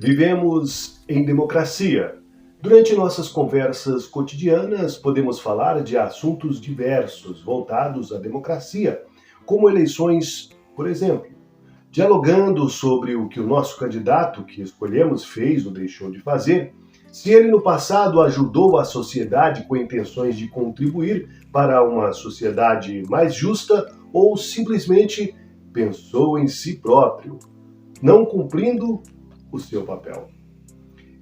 Vivemos em democracia. Durante nossas conversas cotidianas, podemos falar de assuntos diversos voltados à democracia, como eleições, por exemplo, dialogando sobre o que o nosso candidato que escolhemos fez ou deixou de fazer, se ele no passado ajudou a sociedade com intenções de contribuir para uma sociedade mais justa ou simplesmente pensou em si próprio, não cumprindo o seu papel.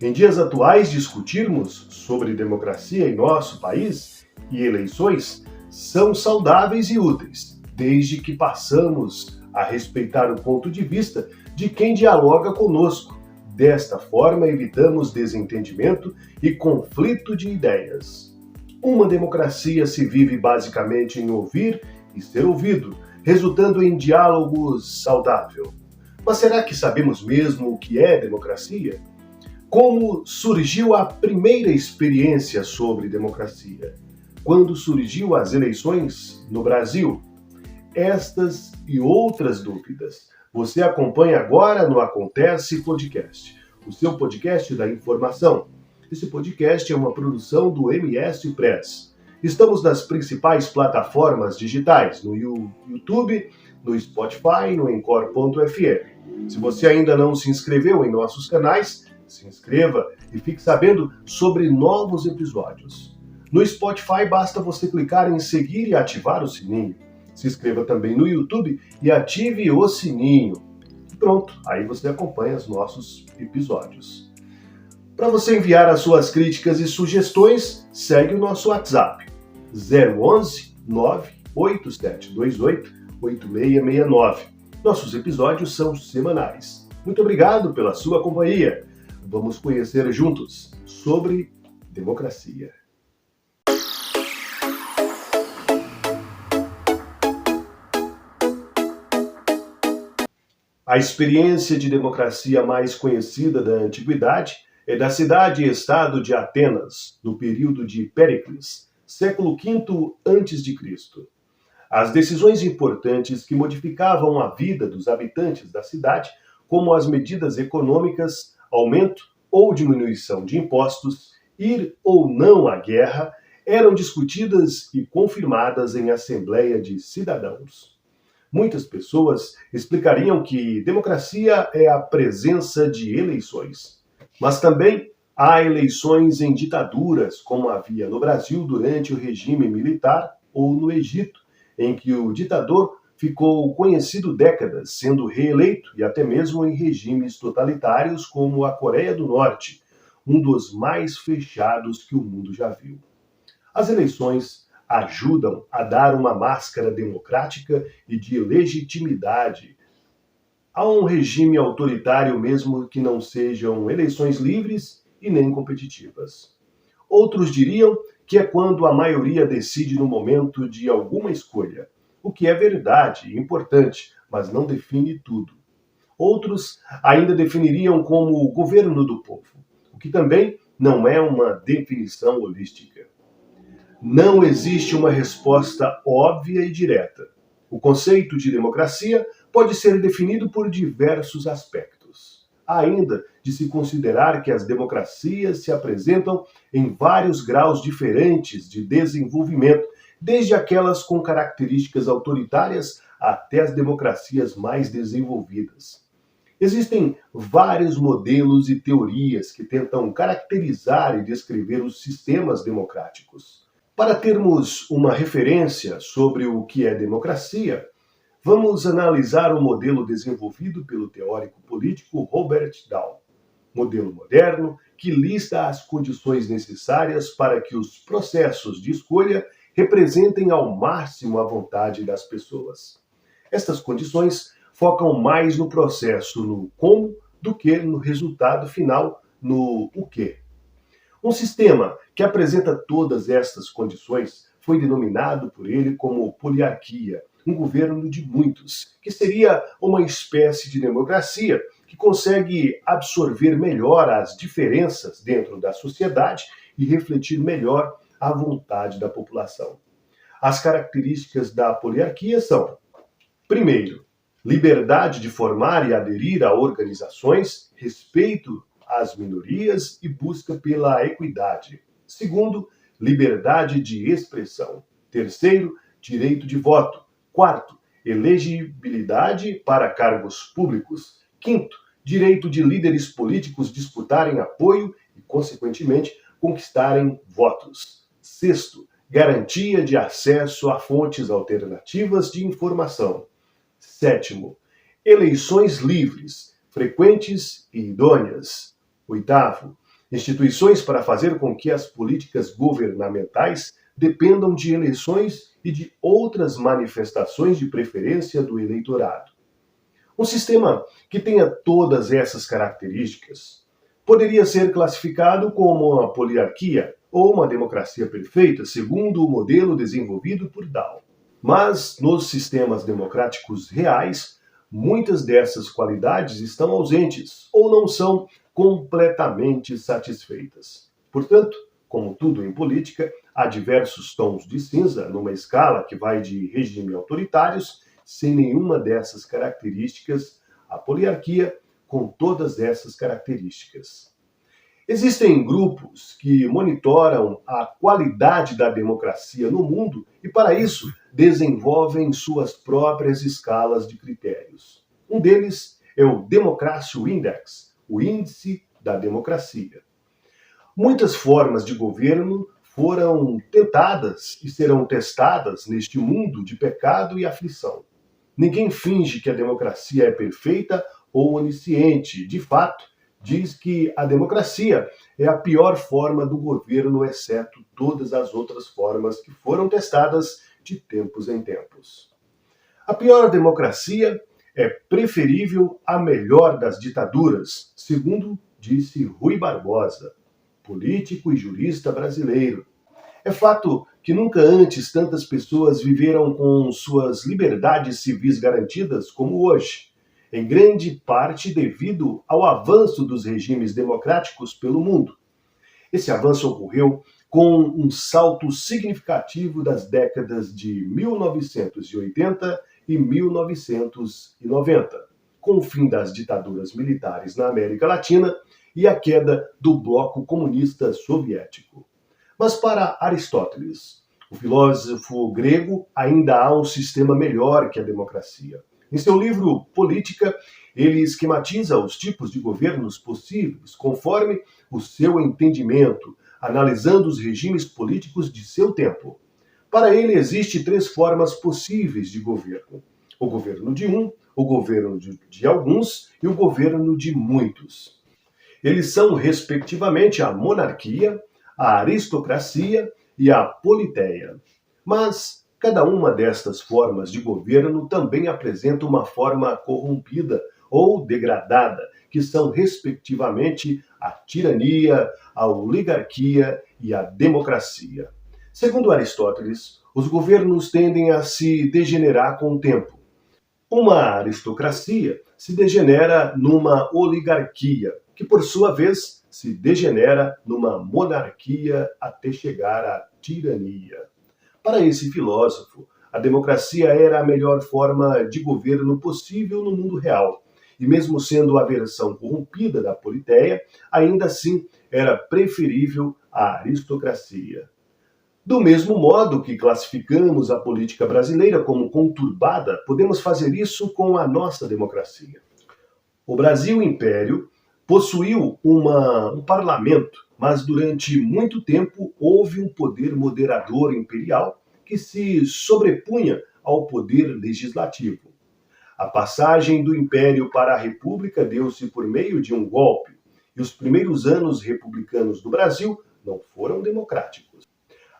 Em dias atuais, discutirmos sobre democracia em nosso país e eleições são saudáveis e úteis, desde que passamos a respeitar o ponto de vista de quem dialoga conosco. Desta forma, evitamos desentendimento e conflito de ideias. Uma democracia se vive basicamente em ouvir e ser ouvido, resultando em diálogo saudável. Mas será que sabemos mesmo o que é democracia? Como surgiu a primeira experiência sobre democracia? Quando surgiu as eleições no Brasil? Estas e outras dúvidas você acompanha agora no Acontece Podcast, o seu podcast da informação. Esse podcast é uma produção do MS Press. Estamos nas principais plataformas digitais, no YouTube, no Spotify, no Encore.fm. Se você ainda não se inscreveu em nossos canais, se inscreva e fique sabendo sobre novos episódios. No Spotify basta você clicar em seguir e ativar o sininho. Se inscreva também no YouTube e ative o sininho. Pronto, aí você acompanha os nossos episódios. Para você enviar as suas críticas e sugestões, segue o nosso WhatsApp 011 98728 8669. Nossos episódios são semanais. Muito obrigado pela sua companhia. Vamos conhecer juntos sobre democracia. A experiência de democracia mais conhecida da antiguidade é da cidade e estado de Atenas, no período de Péricles, século V a.C. As decisões importantes que modificavam a vida dos habitantes da cidade, como as medidas econômicas, aumento ou diminuição de impostos, ir ou não à guerra, eram discutidas e confirmadas em assembleia de cidadãos. Muitas pessoas explicariam que democracia é a presença de eleições, mas também há eleições em ditaduras, como havia no Brasil durante o regime militar ou no Egito, em que o ditador ficou conhecido décadas, sendo reeleito e até mesmo em regimes totalitários como a Coreia do Norte, um dos mais fechados que o mundo já viu. As eleições ajudam a dar uma máscara democrática e de legitimidade a um regime autoritário, mesmo que não sejam eleições livres e nem competitivas. Outros diriam que é quando a maioria decide no momento de alguma escolha, o que é verdade e importante, mas não define tudo. Outros ainda definiriam como o governo do povo, o que também não é uma definição holística. Não existe uma resposta óbvia e direta. O conceito de democracia pode ser definido por diversos aspectos. Há ainda de se considerar que as democracias se apresentam em vários graus diferentes de desenvolvimento, desde aquelas com características autoritárias até as democracias mais desenvolvidas. Existem vários modelos e teorias que tentam caracterizar e descrever os sistemas democráticos. Para termos uma referência sobre o que é democracia, vamos analisar o modelo desenvolvido pelo teórico político Robert Dahl. Modelo moderno que lista as condições necessárias para que os processos de escolha representem ao máximo a vontade das pessoas. Estas condições focam mais no processo, no como, do que no resultado final, no o quê. Um sistema que apresenta todas estas condições foi denominado por ele como poliarquia, um governo de muitos, que seria uma espécie de democracia que consegue absorver melhor as diferenças dentro da sociedade e refletir melhor a vontade da população. As características da poliarquia são: primeiro, liberdade de formar e aderir a organizações, respeito às minorias e busca pela equidade. Segundo, liberdade de expressão. Terceiro, direito de voto. Quarto, elegibilidade para cargos públicos. Quinto, direito de líderes políticos disputarem apoio e, consequentemente, conquistarem votos. Sexto, garantia de acesso a fontes alternativas de informação. Sétimo, eleições livres, frequentes e idôneas. Oitavo, instituições para fazer com que as políticas governamentais dependam de eleições e de outras manifestações de preferência do eleitorado. Um sistema que tenha todas essas características poderia ser classificado como uma poliarquia ou uma democracia perfeita, segundo o modelo desenvolvido por Dow. Mas nos sistemas democráticos reais, muitas dessas qualidades estão ausentes ou não são completamente satisfeitas. Portanto, como tudo em política, há diversos tons de cinza numa escala que vai de regime autoritários, sem nenhuma dessas características, a poliarquia com todas essas características. Existem grupos que monitoram a qualidade da democracia no mundo e, para isso, desenvolvem suas próprias escalas de critérios. Um deles é o Democracy Index, o índice da democracia. Muitas formas de governo foram tentadas e serão testadas neste mundo de pecado e aflição. Ninguém finge que a democracia é perfeita ou onisciente. De fato, diz que a democracia é a pior forma do governo, exceto todas as outras formas que foram testadas de tempos em tempos. A pior democracia é preferível à melhor das ditaduras, segundo disse Rui Barbosa, político e jurista brasileiro. É fato que nunca antes tantas pessoas viveram com suas liberdades civis garantidas como hoje, em grande parte devido ao avanço dos regimes democráticos pelo mundo. Esse avanço ocorreu com um salto significativo das décadas de 1980 e 1990, com o fim das ditaduras militares na América Latina e a queda do bloco comunista soviético. Mas para Aristóteles, o filósofo grego, ainda há um sistema melhor que a democracia. Em seu livro Política, ele esquematiza os tipos de governos possíveis conforme o seu entendimento, analisando os regimes políticos de seu tempo. Para ele, existem três formas possíveis de governo: o governo de um, o governo de alguns e o governo de muitos. Eles são, respectivamente, a monarquia, a aristocracia e a politeia. Mas cada uma destas formas de governo também apresenta uma forma corrompida ou degradada, que são, respectivamente, a tirania, a oligarquia e a democracia. Segundo Aristóteles, os governos tendem a se degenerar com o tempo. Uma aristocracia se degenera numa oligarquia, que por sua vez se degenera numa monarquia até chegar à tirania. Para esse filósofo, a democracia era a melhor forma de governo possível no mundo real, e mesmo sendo a versão corrompida da politeia, ainda assim era preferível à aristocracia. Do mesmo modo que classificamos a política brasileira como conturbada, podemos fazer isso com a nossa democracia. O Brasil Império possuiu um parlamento, mas durante muito tempo houve um poder moderador imperial que se sobrepunha ao poder legislativo. A passagem do Império para a República deu-se por meio de um golpe, e os primeiros anos republicanos do Brasil não foram democráticos.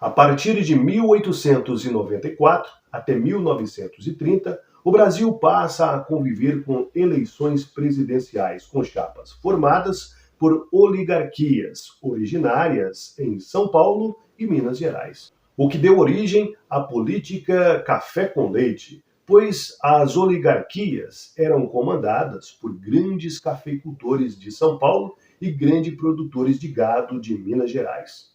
A partir de 1894 até 1930, o Brasil passa a conviver com eleições presidenciais com chapas formadas por oligarquias originárias em São Paulo e Minas Gerais, o que deu origem à política café com leite, pois as oligarquias eram comandadas por grandes cafeicultores de São Paulo e grandes produtores de gado de Minas Gerais.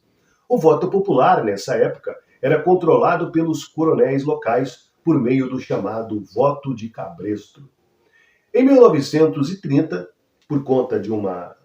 O voto popular, nessa época, era controlado pelos coronéis locais por meio do chamado voto de cabresto. Em 1930, por conta de uma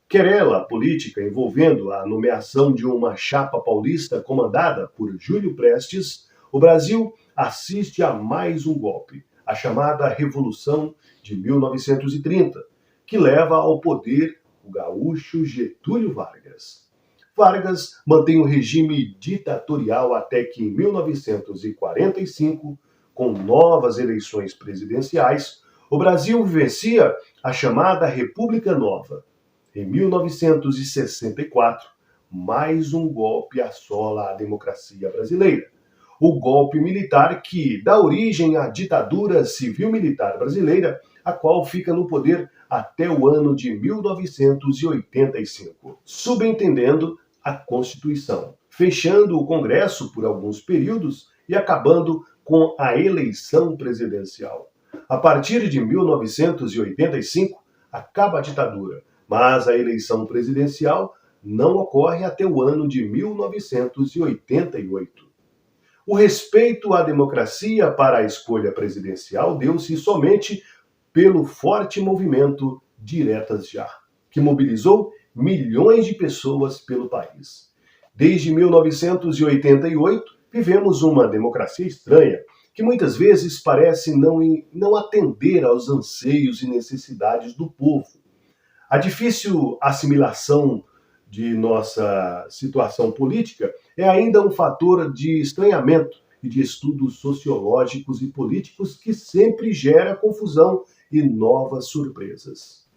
querela política envolvendo a nomeação de uma chapa paulista comandada por Júlio Prestes, o Brasil assiste a mais um golpe, a chamada Revolução de 1930, que leva ao poder o gaúcho Getúlio Vargas. Vargas mantém o regime ditatorial até que, em 1945, com novas eleições presidenciais, o Brasil vivencia a chamada República Nova. Em 1964, mais um golpe assola a democracia brasileira. O golpe militar que dá origem à ditadura civil-militar brasileira, a qual fica no poder até o ano de 1985, subentendendo a Constituição, fechando o Congresso por alguns períodos e acabando com a eleição presidencial. A partir de 1985, acaba a ditadura, mas a eleição presidencial não ocorre até o ano de 1988. O respeito à democracia para a escolha presidencial deu-se somente pelo forte movimento Diretas Já, que mobilizou milhões de pessoas pelo país. Desde 1988, vivemos uma democracia estranha, que muitas vezes parece não atender aos anseios e necessidades do povo. A difícil assimilação de nossa situação política é ainda um fator de estranhamento e de estudos sociológicos e políticos que sempre gera confusão e novas surpresas.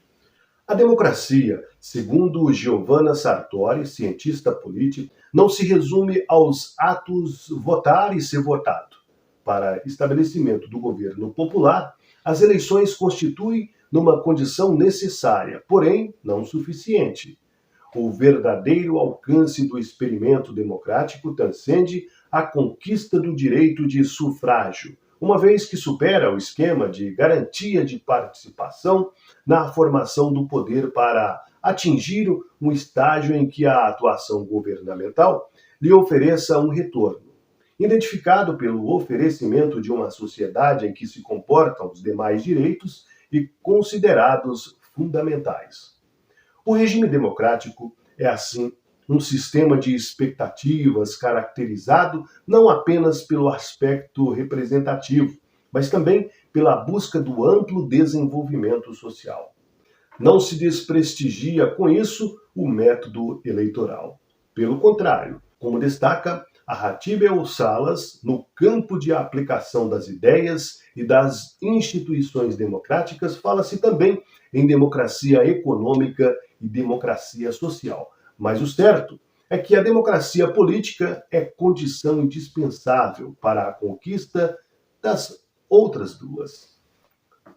A democracia, segundo Giovanna Sartori, cientista política, não se resume aos atos votar e ser votado. Para estabelecimento do governo popular, as eleições constituem numa condição necessária, porém não suficiente. O verdadeiro alcance do experimento democrático transcende a conquista do direito de sufrágio, uma vez que supera o esquema de garantia de participação na formação do poder para atingir um estágio em que a atuação governamental lhe ofereça um retorno, identificado pelo oferecimento de uma sociedade em que se comportam os demais direitos e considerados fundamentais. O regime democrático é, assim, um sistema de expectativas caracterizado não apenas pelo aspecto representativo, mas também pela busca do amplo desenvolvimento social. Não se desprestigia com isso o método eleitoral. Pelo contrário, como destaca Arratibel Salas, no campo de aplicação das ideias e das instituições democráticas, fala-se também em democracia econômica e democracia social. Mas o certo é que a democracia política é condição indispensável para a conquista das outras duas.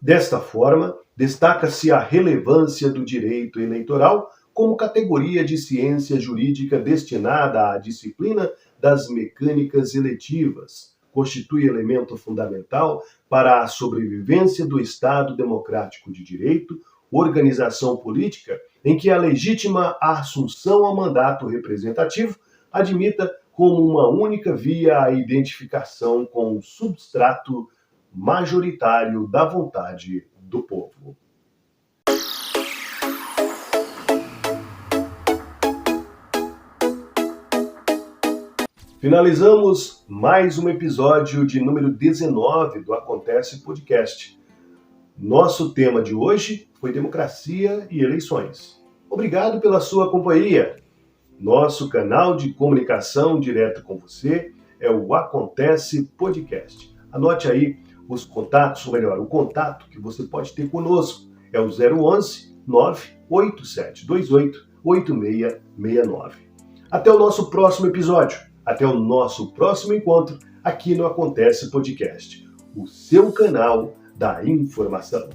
Desta forma, destaca-se a relevância do direito eleitoral como categoria de ciência jurídica destinada à disciplina das mecânicas eletivas. Constitui elemento fundamental para a sobrevivência do Estado democrático de direito, organização política em que a legítima assunção ao mandato representativo admita como uma única via a identificação com o substrato majoritário da vontade do povo. Finalizamos mais um episódio de número 19 do Acontece Podcast. Nosso tema de hoje foi democracia e eleições. Obrigado pela sua companhia. Nosso canal de comunicação direto com você é o Acontece Podcast. Anote aí os contatos, ou melhor, o contato que você pode ter conosco é o 011 98728 8669. Até o nosso próximo episódio. Até o nosso próximo encontro aqui no Acontece Podcast, o seu canal da informação.